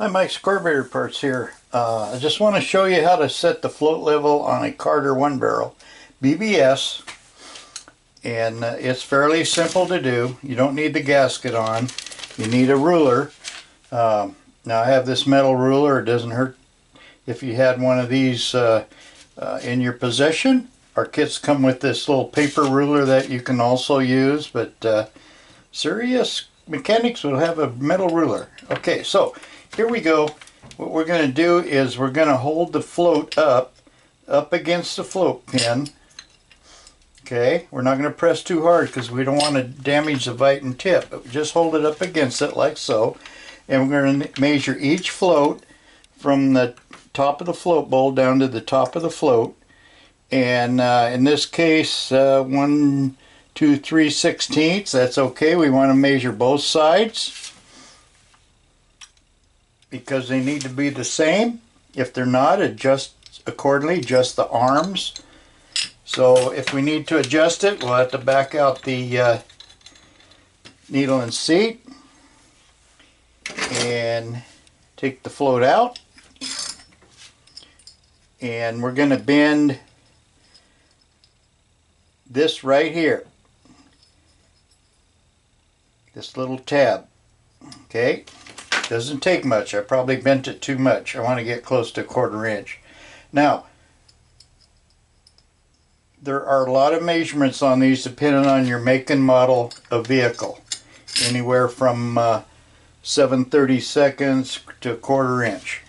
Hi, Mike's Carburetor Parts here. I just want to show you how to set the float level on a Carter 1-barrel BBS, and it's fairly simple to do. You don't need the gasket on. You need a ruler. Now I have this metal ruler. It doesn't hurt if you had one of these in your possession. Our kits come with this little paper ruler that you can also use, but serious mechanics will have a metal ruler. Okay, so here we go. What we're going to do is we're going to hold the float up against the float pin. Okay, we're not going to press too hard because we don't want to damage the vite and tip, but just hold it up against it like so. And we're going to measure each float from the top of the float bowl down to the top of the float. And in this case, 1, 2, 3/16. That's okay. We want to measure both sides, because they need to be the same. If they're not, adjust accordingly, adjust the arms. So if we need to adjust it, we'll have to back out the needle and seat and take the float out. And we're going to bend this right here, this little tab. Okay. Doesn't take much. I probably bent it too much. I want to get close to 1/4 inch. Now, there are a lot of measurements on these depending on your make and model of vehicle. Anywhere from 7/32 to 1/4 inch.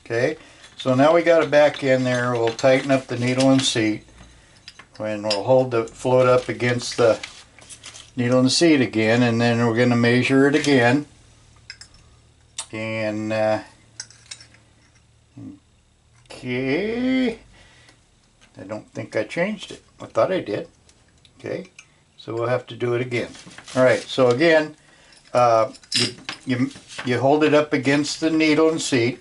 Okay, so now we got it back in there. We'll tighten up the needle and seat, and we'll hold the float up against the needle and seat again, and then we're going to measure it again. And okay, I don't think I changed it. I thought I did. Okay, so we'll have to do it again. All right, so again, you hold it up against the needle and seat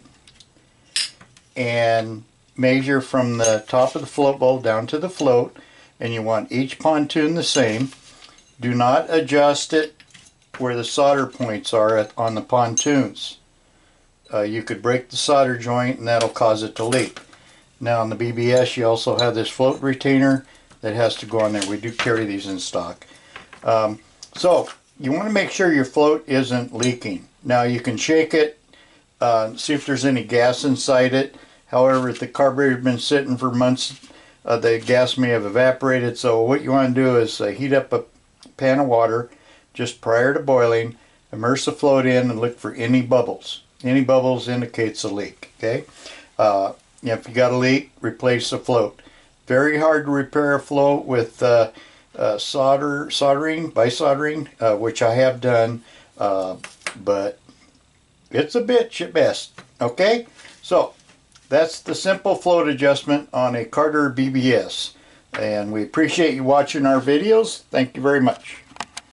and measure from the top of the float bowl down to the float, and you want each pontoon the same. Do not adjust it where the solder points are on the pontoons. You could break the solder joint and that'll cause it to leak. Now on the BBS you also have this float retainer that has to go on there. We do carry these in stock. So you want to make sure your float isn't leaking. Now you can shake it, see if there's any gas inside it. However, if the carburetor has been sitting for months, the gas may have evaporated. So what you want to do is heat up a pan of water just prior to boiling, immerse the float in and look for any bubbles. Any bubbles indicates a leak. Okay, if you got a leak, replace the float. Very hard to repair a float with soldering, which I have done, but it's a bitch at best. Okay, so that's the simple float adjustment on a Carter BBS, and we appreciate you watching our videos. Thank you very much.